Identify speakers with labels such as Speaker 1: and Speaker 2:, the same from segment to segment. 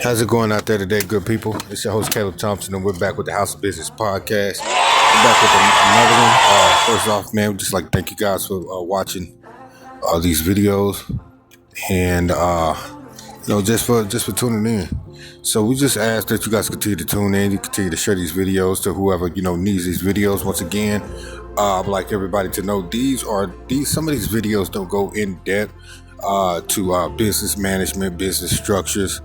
Speaker 1: How's it going out there today, good people? It's your host, Caleb Thompson, and we're back with the House of Business podcast. We're back with another one. First off, man, we'd just like to thank you guys for watching these videos and, just for tuning in. So we just ask that you guys continue to tune in. You continue to share these videos to whoever, needs these videos. Once again, I'd like everybody to know some of these videos don't go in depth to business management, business structures,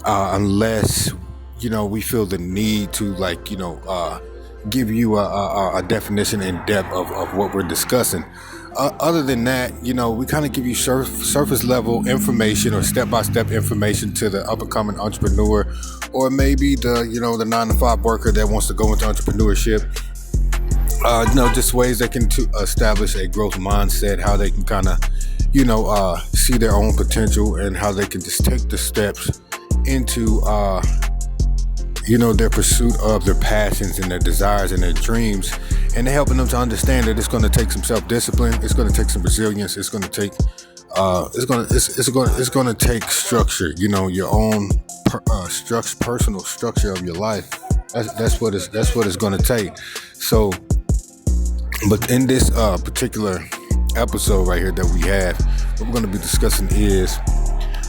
Speaker 1: unless we feel the need to give you a definition in depth of what we're discussing. Other than that, we kind of give you surface level information or step-by-step information to the up-and-coming entrepreneur, or maybe the 9-to-5 worker that wants to go into entrepreneurship. Just ways they can establish a growth mindset, how they can kind of see their own potential, and how they can just take the steps into their pursuit of their passions and their desires and their dreams, and helping them to understand that it's going to take some self-discipline, it's going to take some resilience, it's going to take it's going to take structure, your own personal structure of your life. That's what it's going to take. So, but in this particular episode right here that we have, what we're going to be discussing is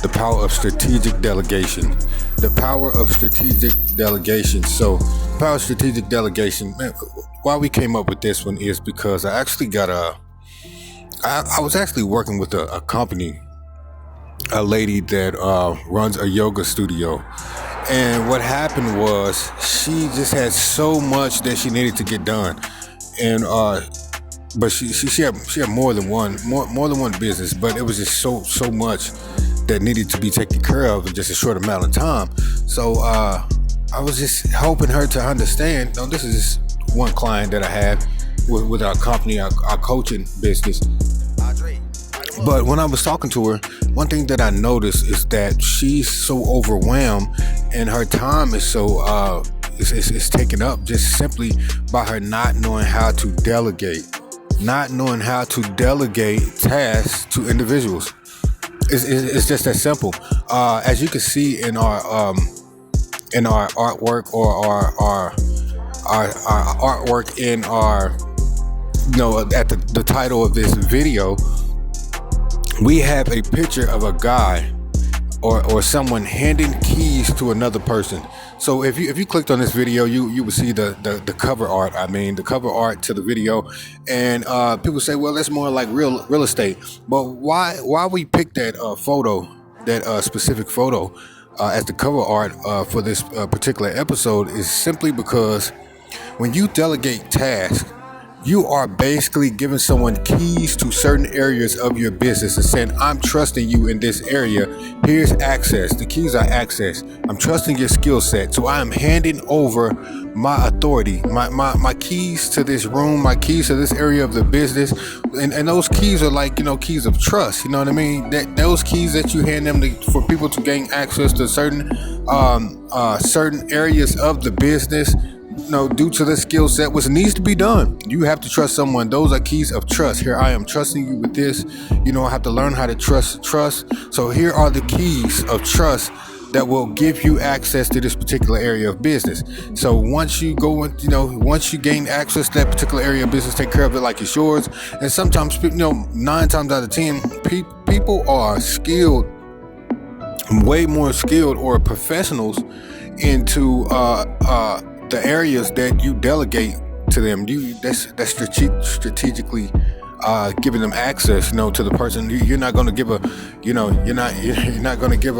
Speaker 1: the power of strategic delegation. The power of strategic delegation. So, the power of strategic delegation, man, why we came up with this one is because I actually I was actually working with a company, a lady that runs a yoga studio. And what happened was she just had so much that she needed to get done. And but she had more than one business, but it was just so much that needed to be taken care of in just a short amount of time. So I was just helping her to understand. This is just one client that I have with our company, our coaching business. But when I was talking to her, one thing that I noticed is that she's so overwhelmed, and her time is so is taken up just simply by her not knowing how to delegate tasks to individuals. It's just that simple. As you can see in our artwork, or our artwork in our at the title of this video, we have a picture of a guy or someone handing keys to another person. So if you clicked on this video, you would see the cover art. The cover art to the video, and people say, well, that's more like real estate. But why we picked that photo, that specific photo, as the cover art for this particular episode is simply because when you delegate tasks, you are basically giving someone keys to certain areas of your business and saying, I'm trusting you in this area. Here's access. The keys are access. I'm trusting your skill set. So I am handing over my authority, my keys to this room, my keys to this area of the business. And those keys are like, keys of trust. You know what I mean? Those keys that you hand them for people to gain access to certain areas of the business, due to the skill set, which needs to be done. You have to trust someone. Those are keys of trust. Here, I am trusting you with this. I have to learn how to trust. So here are the keys of trust that will give you access to this particular area of business. So once you go in, once you gain access to that particular area of business, take care of it like it's yours. And sometimes, 9 times out of 10, people are skilled, way more skilled or professionals into the areas that you delegate to them. That's strategically giving them access, to the person. You're not going to give you're not going to give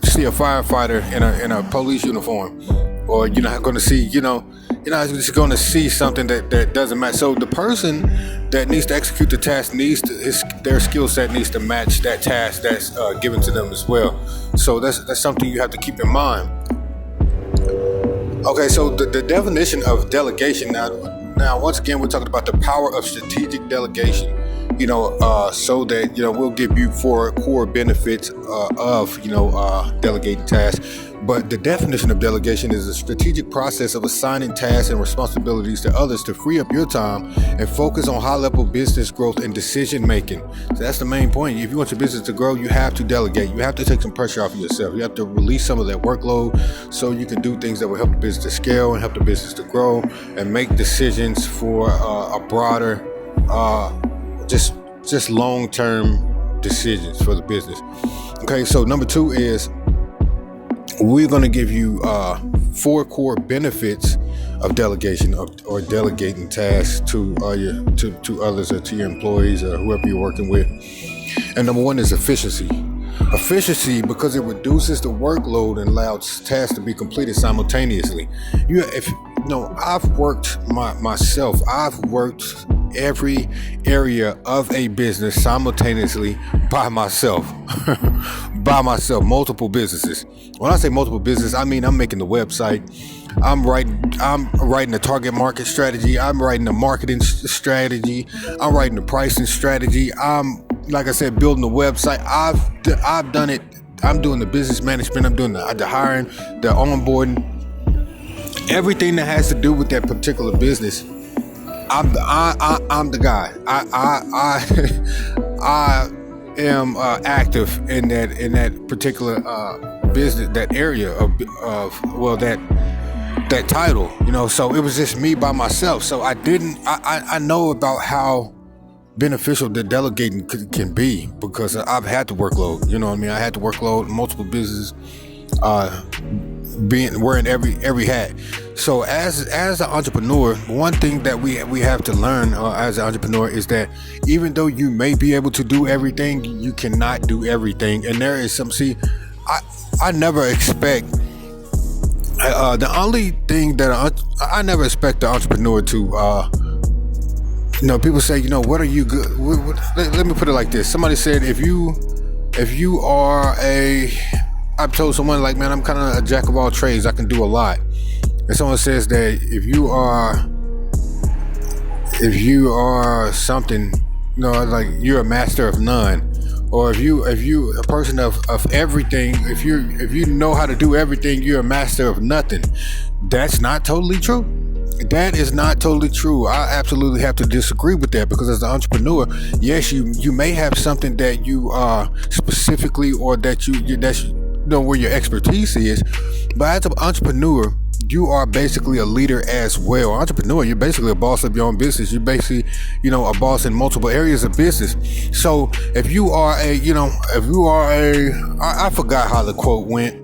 Speaker 1: see a firefighter in a police uniform, or you're not going to see, you're not just going to see something that doesn't match. So the person that needs to execute the task their skill set needs to match that task that's given to them as well. So that's something you have to keep in mind. Okay, so the definition of delegation, now once again, we're talking about the power of strategic delegation. so that we'll give you 4 core benefits of delegating tasks. But the definition of delegation is a strategic process of assigning tasks and responsibilities to others to free up your time and focus on high-level business growth and decision making. So that's the main point. If you want your business to grow, you have to delegate. You have to take some pressure off of yourself. You have to release some of that workload so you can do things that will help the business to scale and help the business to grow and make decisions for a broader, just long-term decisions for the business. Okay, so number 2 is we're going to give you 4 core benefits of delegation or delegating tasks to others or to your employees or whoever you're working with. And number 1 is efficiency. Efficiency because it reduces the workload and allows tasks to be completed simultaneously. I've worked myself. I've worked every area of a business simultaneously by myself. Multiple businesses. When I say multiple business, I mean I'm making the website, I'm writing the target market strategy, I'm writing the marketing strategy, I'm writing the pricing strategy, I'm, like I said, building the website. I've done it. I'm doing the business management, I'm doing the hiring, the onboarding, everything that has to do with that particular business. I'm the guy. I am active in that particular business, that area of that title. So it was just me by myself. So I know about how beneficial the delegating can be because I've had to workload. I had to workload multiple businesses, wearing every hat. So as an entrepreneur, one thing that we have to learn as an entrepreneur is that even though you may be able to do everything, you cannot do everything. And there is some, I never expect, the only thing that I never expect the entrepreneur to, people say, what are you good? Let me put it like this. Somebody said, if you are I've told someone like, man, I'm kind of a jack of all trades. I can do a lot. And someone says that if you are something, like you're a master of none, or if you a person of everything, if you know how to do everything, you're a master of nothing. That's not totally true. That is not totally true. I absolutely have to disagree with that because as an entrepreneur, yes, you may have something that you specifically or that that's where your expertise is, but as an entrepreneur, you are basically a leader as well. Entrepreneur, you're basically a boss of your own business. You're basically, a boss in multiple areas of business. So if you are I forgot how the quote went.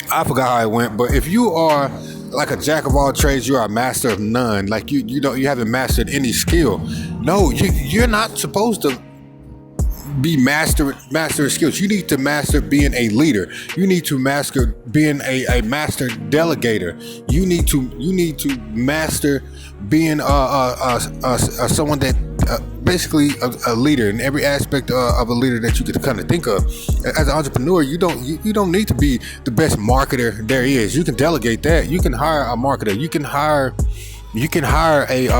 Speaker 1: But if you are like a jack of all trades, you are a master of none. Like you haven't mastered any skill. No, you're not supposed to be master skills. You need to master being a leader. You need to master being a master delegator. You need to master being someone that basically a leader in every aspect of a leader that you could kind of think of. As an entrepreneur, you don't need to be the best marketer there is. You can delegate that. You can hire a marketer. You can hire a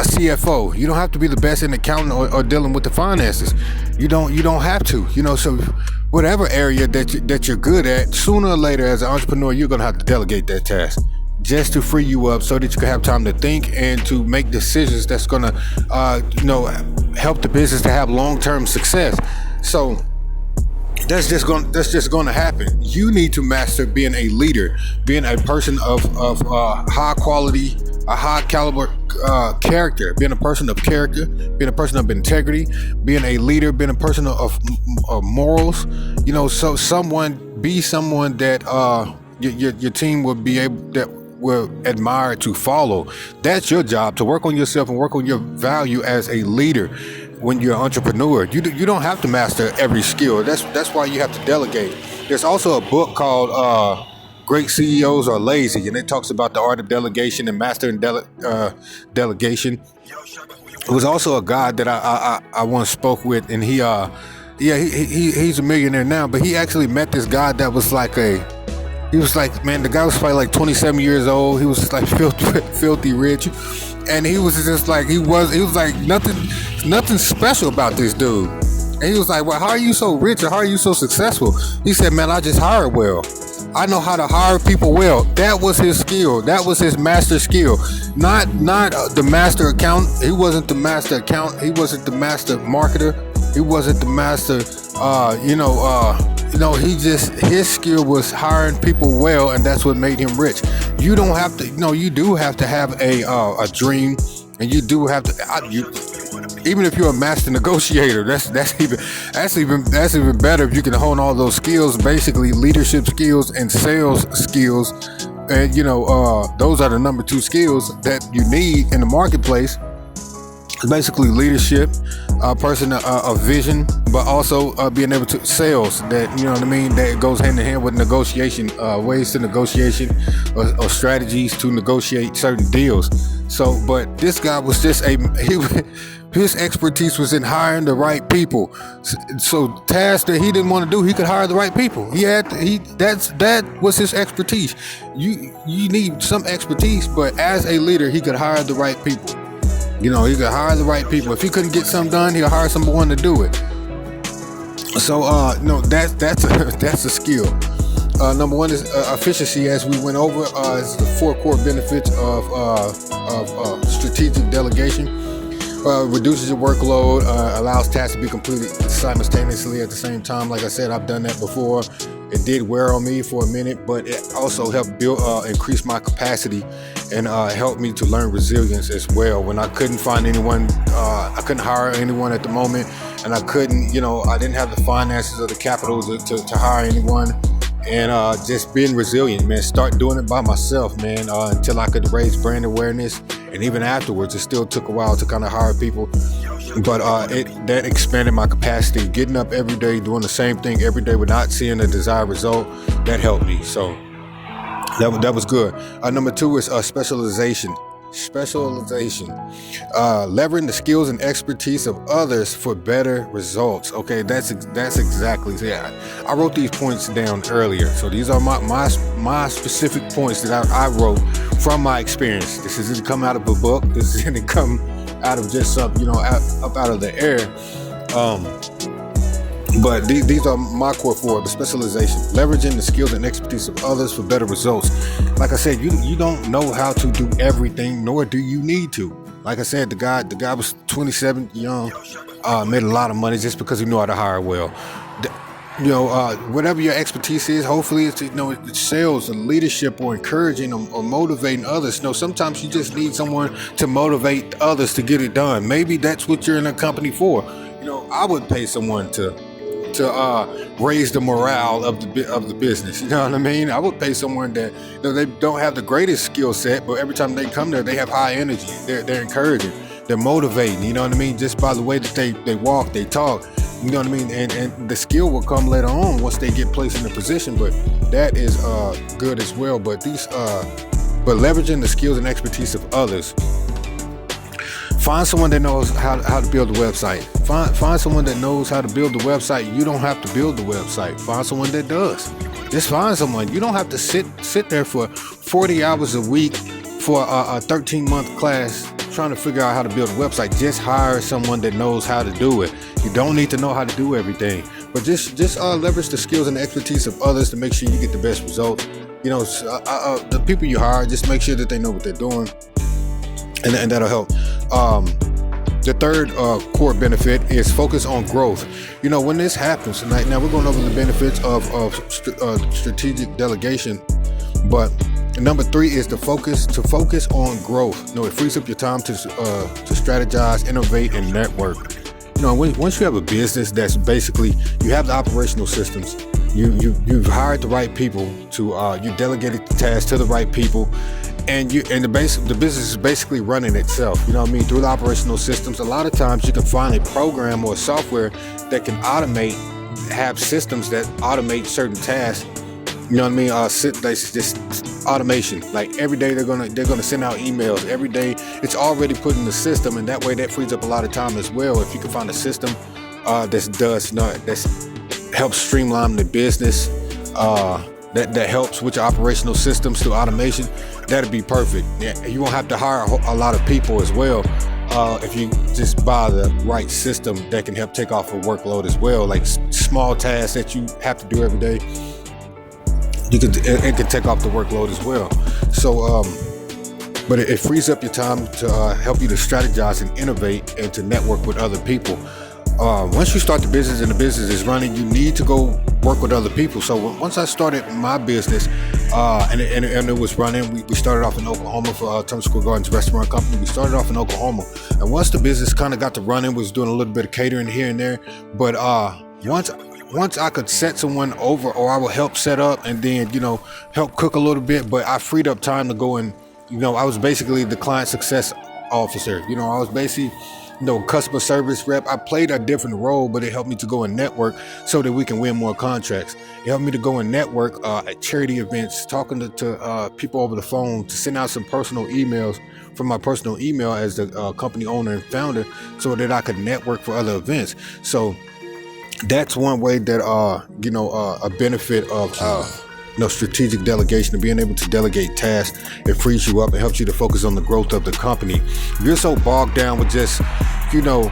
Speaker 1: CFO. You don't have to be the best in accounting or dealing with the finances. You don't have to. So whatever area that you're good at, sooner or later as an entrepreneur, you're gonna have to delegate that task just to free you up so that you can have time to think and to make decisions that's gonna help the business to have long-term success. So that's just going to happen. You need to master being a leader, being a person of high quality, a high caliber character, being a person of character, being a person of integrity, being a leader, being a person of morals. So someone that your team will admire to follow. That's your job, to work on yourself and work on your value as a leader. When you're an entrepreneur, you don't have to master every skill. That's why you have to delegate. There's also a book called Great CEOs Are Lazy, and it talks about the art of delegation and mastering delegation. It was also a guy that I once spoke with, and he's a millionaire now, but he actually met this guy that was man, the guy was probably like 27 years old. He was like filthy rich. and he was just like he was like nothing special about this dude. And he was like, well, how are you so rich or how are you so successful? He said, man, I just hire well. I know how to hire people well. That was his skill. That was his master skill. Not the master accountant. He wasn't the master accountant. He wasn't the master marketer. He wasn't the master. He just his skill was hiring people well, and that's what made him rich. You don't have to. You do have to have a dream, and you do have to. Even if you're a master negotiator, that's even better if you can hone all those skills, basically leadership skills and sales skills, and those are the number 2 skills that you need in the marketplace. Basically, leadership, a vision, but also being able to sales. That that goes hand in hand with negotiation, ways to negotiation, or strategies to negotiate certain deals. So, but this guy was just his expertise was in hiring the right people. So tasks that he didn't want to do, he could hire the right people. That was his expertise. You need some expertise, but as a leader, he could hire the right people. He could hire the right people. If he couldn't get something done, he'll hire someone to do it. So that's a skill. Number 1 is efficiency, as we went over. Is the 4 core benefits of strategic delegation. Reduces your workload, allows tasks to be completed simultaneously at the same time. Like I said, I've done that before. It did wear on me for a minute, but it also helped increase my capacity and helped me to learn resilience as well. When I couldn't find anyone, I couldn't hire anyone at the moment, and I couldn't, I didn't have the finances or the capital to hire anyone. And just being resilient, man. Start doing it by myself, man, until I could raise brand awareness. And even afterwards, it still took a while to kind of hire people. But that expanded my capacity. Getting up every day, doing the same thing every day without seeing a desired result, that helped me. So that was good. Number 2 is specialization. Leveraging the skills and expertise of others for better results. Okay, that's exactly. Yeah, I wrote these points down earlier, so these are my specific points that I wrote from my experience. This isn't come out of a book. This isn't come out of just up out of the air. But these are my core 4, the specialization, leveraging the skills and expertise of others for better results. Like I said, you don't know how to do everything, nor do you need to. Like I said, the guy was 27, young, made a lot of money just because he knew how to hire well. Whatever your expertise is, hopefully it's sales or leadership or encouraging or motivating others. Sometimes you just need someone to motivate others to get it done. Maybe that's what you're in a company for. I would pay someone to raise the morale of the business. You know what I mean? I would pay someone that they don't have the greatest skill set, but every time they come there, they have high energy. They're encouraging. They're motivating. You know what I mean? Just by the way that they walk, they talk. You know what I mean? And the skill will come later on once they get placed in a position. But that is good as well. But leveraging the skills and expertise of others. Find someone that knows how to build a website. Find someone that knows how to build the website. You don't have to build the website. Find someone that does. Just find someone. You don't have to sit there for 40 hours a week for a 13-month class trying to figure out how to build a website. Just hire someone that knows how to do it. You don't need to know how to do everything, but just leverage the skills and expertise of others to make sure you get the best results. The people you hire, just make sure that they know what they're doing, and that'll help. The third core benefit is focus on growth. When this happens tonight, now we're going over the benefits of strategic delegation, but number 3 is to focus on growth. It frees up your time to strategize, innovate, and network. Once you have a business that's basically, you have the operational systems, you've hired the right people you delegated the tasks to the right people, and the business is basically running itself. Through the operational systems. A lot of times you can find a program or a software that can have systems that automate certain tasks. Just automation. Like every day they're gonna send out emails. Every day it's already put in the system, and that way that frees up a lot of time as well. If you can find a system that helps streamline the business, that helps with your operational systems through automation, that'd be perfect. Yeah, you won't have to hire a lot of people as well. If you just buy the right system that can help take off a workload as well, like small tasks that you have to do every day, it can take off the workload as well. So, but it frees up your time to help you to strategize and innovate and to network with other people. Once you start the business and the business is running, you need to go work with other people. So once I started my business and it was running, we started off in Oklahoma for Times Square Gardens Restaurant Company. We started off in Oklahoma, and once the business kind of got to running, was doing a little bit of catering here and there. But once I could set someone over, or I would help set up and then help cook a little bit, but I freed up time to go and I was basically the client success officer. I was basically customer service rep. I played a different role, but it helped me to go and network so that we can win more contracts. It helped me to go and network at charity events, talking to people over the phone, to send out some personal emails from my personal email as the company owner and founder, so that I could network for other events. So that's one way that a benefit of strategic delegation, and being able to delegate tasks. It frees you up and helps you to focus on the growth of the company. If you're so bogged down with just doing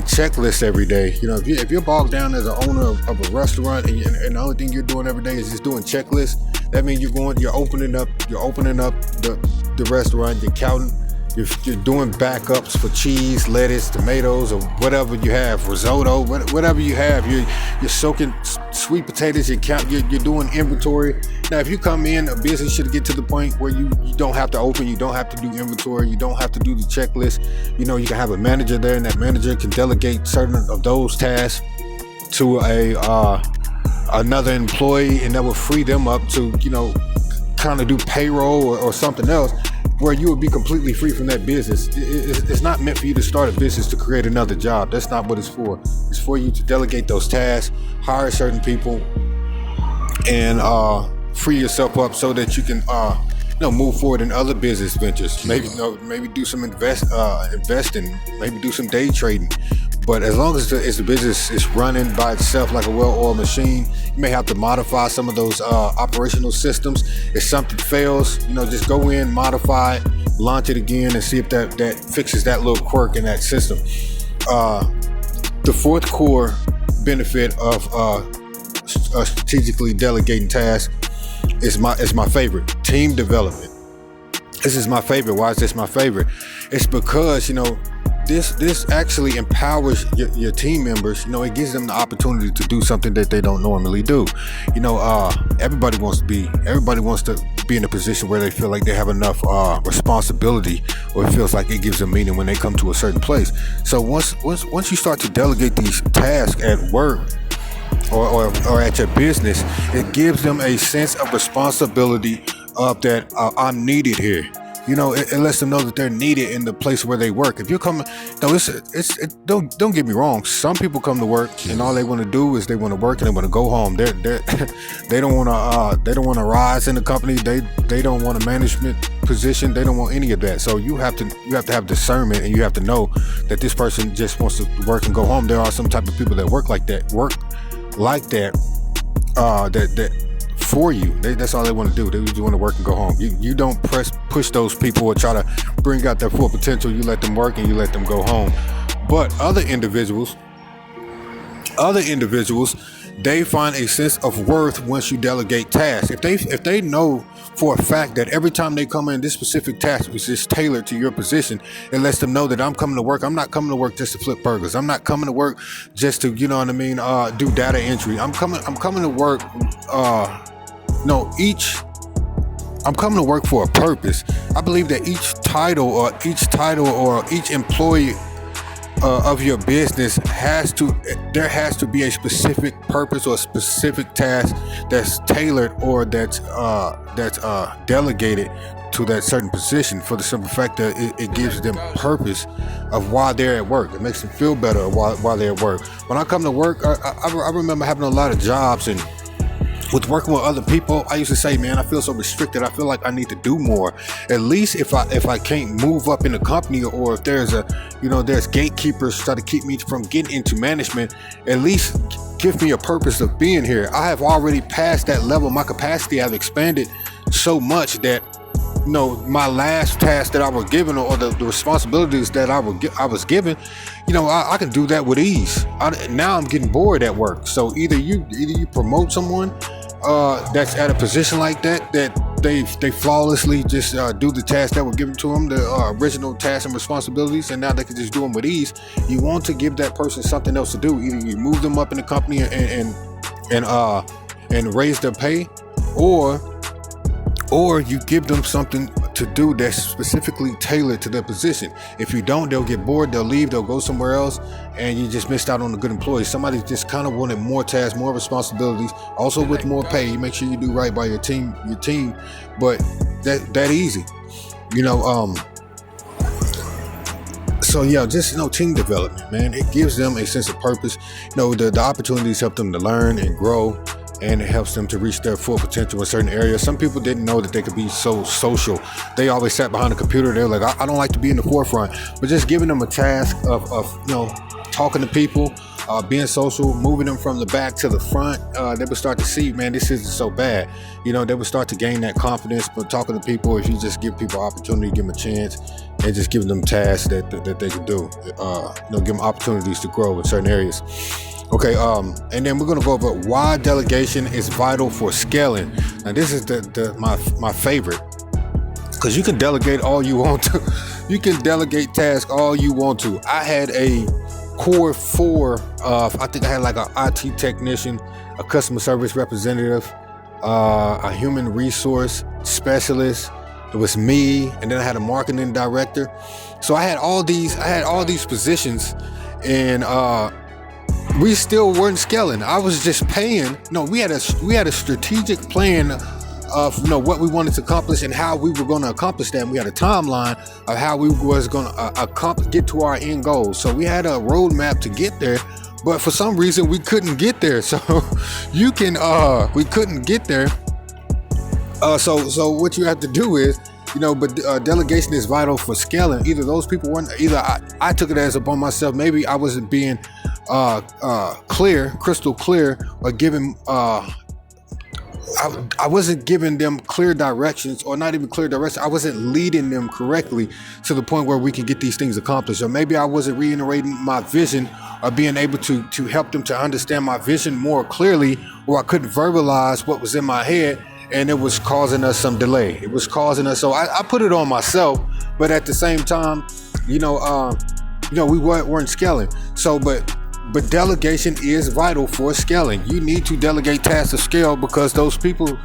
Speaker 1: checklists every day, if you're bogged down as an owner of a restaurant and the only thing you're doing every day is just doing checklists, that means you're opening up the restaurant, you're counting. You're doing backups for cheese, lettuce, tomatoes, or whatever you have, risotto, whatever you have. You're soaking sweet potatoes. You're doing inventory. Now, if you come in, a business should get to the point where you don't have to open, you don't have to do inventory, you don't have to do the checklist. You can have a manager there, and that manager can delegate certain of those tasks to another employee, and that will free them up to kind of do payroll or something else, where you would be completely free from that business. It's not meant for you to start a business to create another job. That's not what it's for. It's for you to delegate those tasks, hire certain people, and free yourself up so that you can move forward in other business ventures. Maybe do some investing, maybe do some day trading. But as long as the business is running by itself like a well-oiled machine, you may have to modify some of those operational systems. If something fails, just go in, modify it, launch it again, and see if that fixes that little quirk in that system. The fourth core benefit of strategically delegating tasks is my favorite: team development. This is my favorite. Why is this my favorite? It's because this actually empowers your team members. It gives them the opportunity to do something that they don't normally do. Everybody wants to be in a position where they feel like they have enough responsibility, or it feels like it gives them meaning when they come to a certain place. So once you start to delegate these tasks at work or at your business, it gives them a sense of responsibility of that I'm needed here. It lets them know that they're needed in the place where they work. If you're coming, don't get me wrong. Some people come to work and all they want to do is they want to work and they want to go home. They don't want to rise in the company. They don't want a management position. They don't want any of that. So you have to have discernment, and you have to know that this person just wants to work and go home. There are some type of people that work like that for you. That's all they want to do. They just want to work and go home. You don't push those people or try to bring out their full potential. You let them work and you let them go home. But other individuals, they find a sense of worth once you delegate tasks. If they know for a fact that every time they come in, this specific task is just tailored to your position, it lets them know that I'm coming to work. I'm not coming to work just to flip burgers. I'm not coming to work just to, do data entry. I'm coming to work. I'm coming to work for a purpose. I believe that each title or each employee of your business there has to be a specific purpose or a specific task that's tailored or that's delegated to that certain position, for the simple fact that it gives them purpose of why they're at work. It makes them feel better while they're at work. When I come to work, I remember having a lot of jobs, and with working with other people, I used to say, man, I feel so restricted. I feel like I need to do more. At least if I can't move up in the company, or if there's there's gatekeepers try to keep me from getting into management, at least give me a purpose of being here. I have already passed that level. My capacity have expanded so much that my last task that I was given, or the responsibilities that I was given, I can do that with ease. Now I'm getting bored at work. So either you promote someone that's at a position like that they flawlessly just do the tasks that were given to them, the original tasks and responsibilities, and now they can just do them with ease. You want to give that person something else to do. Either you move them up in the company and raise their pay, or you give them something to do that's specifically tailored to their position. If you don't, they'll get bored, they'll leave, they'll go somewhere else, and you just missed out on a good employee. Somebody just kind of wanted more tasks, more responsibilities, also with more pay. You make sure you do right by your team, but that easy, So yeah, just team development, man. It gives them a sense of purpose. The opportunities help them to learn and grow, and it helps them to reach their full potential in certain areas. Some people didn't know that they could be so social. They always sat behind a computer. They're like, I don't like to be in the forefront. But just giving them a task of talking to people, being social, moving them from the back to the front, they would start to see, man, this isn't so bad. They would start to gain that confidence. But talking to people, if you just give people opportunity, give them a chance, and just give them tasks that they can do, give them opportunities to grow in certain areas. Okay, and then we're going to go over why delegation is vital for scaling. Now, this is my favorite, because you can delegate all you want to. You can delegate tasks all you want to. I had a core 4 of, I think I had like an IT technician, a customer service representative, a human resource specialist. It was me, and then I had a marketing director. So I had all these positions, and we still weren't scaling. I was just paying. We had a strategic plan of what we wanted to accomplish and how we were going to accomplish that. And we had a timeline of how we was going to get to our end goal. So we had a roadmap to get there, but for some reason we couldn't get there. So we couldn't get there. So what you have to do is, but delegation is vital for scaling. Either those people weren't. Either I took it as upon myself. Maybe I wasn't being crystal clear, or giving. I wasn't giving them clear directions, or not even clear directions. I wasn't leading them correctly to the point where we can get these things accomplished. Or maybe I wasn't reiterating my vision, or being able to help them to understand my vision more clearly, or I couldn't verbalize what was in my head, and it was causing us some delay. It was causing us. So I put it on myself, but at the same time, we weren't scaling. So, but delegation is vital for scaling. You need to delegate tasks to scale, because those people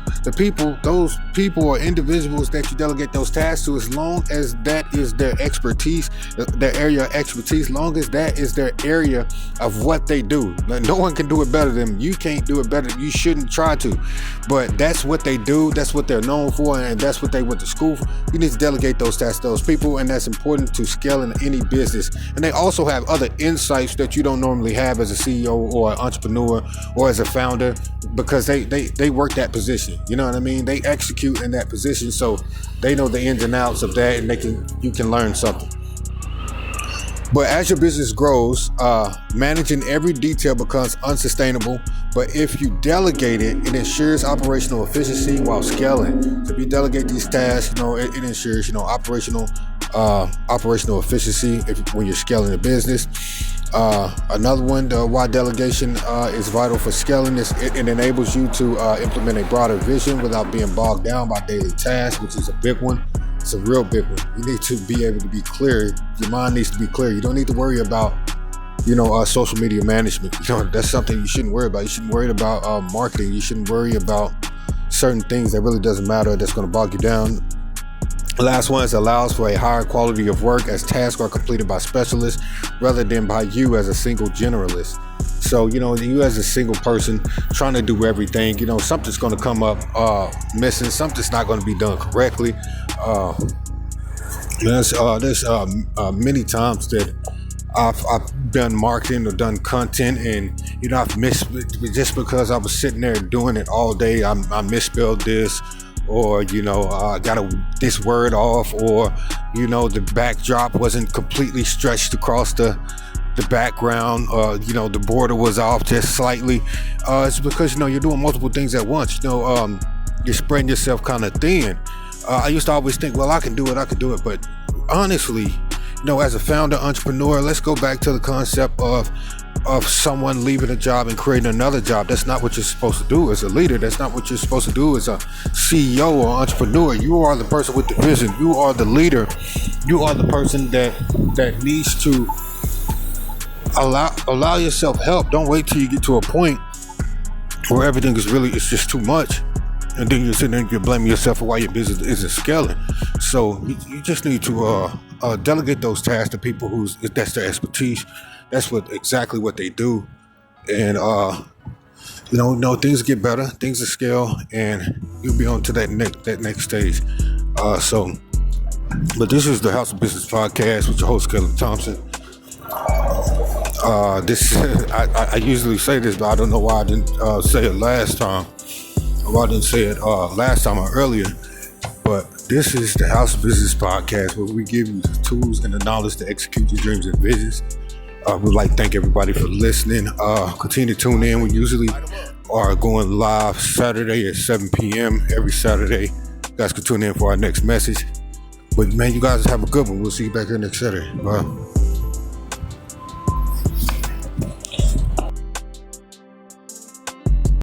Speaker 1: or individuals that you delegate those tasks to, as long as that is their expertise, their area of expertise, long as that is their area of what they do. No one can do it better than them. You can't do it better. You shouldn't try to, but that's what they do. That's what they're known for, and that's what they went to school for. You need to delegate those tasks to those people, and that's important to scale in any business. And they also have other insights that you don't normally have as a CEO or an entrepreneur or as a founder, because they work that position. You know what I mean? They execute in that position, so they know the ins and outs of that, and you can learn something. But as your business grows, managing every detail becomes unsustainable. But if you delegate it, it ensures operational efficiency while scaling. So if you delegate these tasks, it ensures operational efficiency when you're scaling the business. Another one, why delegation is vital for scaling, is it enables you to implement a broader vision without being bogged down by daily tasks, which is a big one. It's a real big one. You need to be able to be clear. Your mind needs to be clear. You don't need to worry about, social media management. That's something you shouldn't worry about. You shouldn't worry about marketing. You shouldn't worry about certain things that really doesn't matter, that's going to bog you down. The last one is allows for a higher quality of work, as tasks are completed by specialists rather than by you as a single generalist. So, you as a single person trying to do everything, something's going to come up missing, something's not going to be done correctly. There's many times that I've done marketing or done content, and I've missed just because I was sitting there doing it all day. I misspelled this, or I got this word off, or the backdrop wasn't completely stretched across the background, the border was off just slightly. It's because you're doing multiple things at once. you're spreading yourself kind of thin. I used to always think, well, I can do it. But honestly, as a founder, entrepreneur, let's go back to the concept of someone leaving a job and creating another job. That's not what you're supposed to do as a leader. That's not what you're supposed to do as a CEO or entrepreneur. You are the person with the vision. You are the leader. You are the person that needs to allow yourself help. Don't wait till you get to a point where everything it's just too much, and then you're sitting there and you're blaming yourself for why your business isn't scaling. So you just need to delegate those tasks to people that's their expertise. That's exactly what they do. And things get better, things are scale, and you'll be on to that next stage. But this is the House of Business podcast with your host Caleb Thompson. I usually say this, but I don't know why I didn't say it last time. Or I didn't say it last time or earlier. But this is the House of Business podcast, where we give you the tools and the knowledge to execute your dreams and visions. We'd like to thank everybody for listening. Continue to tune in. We usually are going live Saturday at 7 p.m. every Saturday. You guys can tune in for our next message. But man, you guys have a good one. We'll see you back here next Saturday. Bye.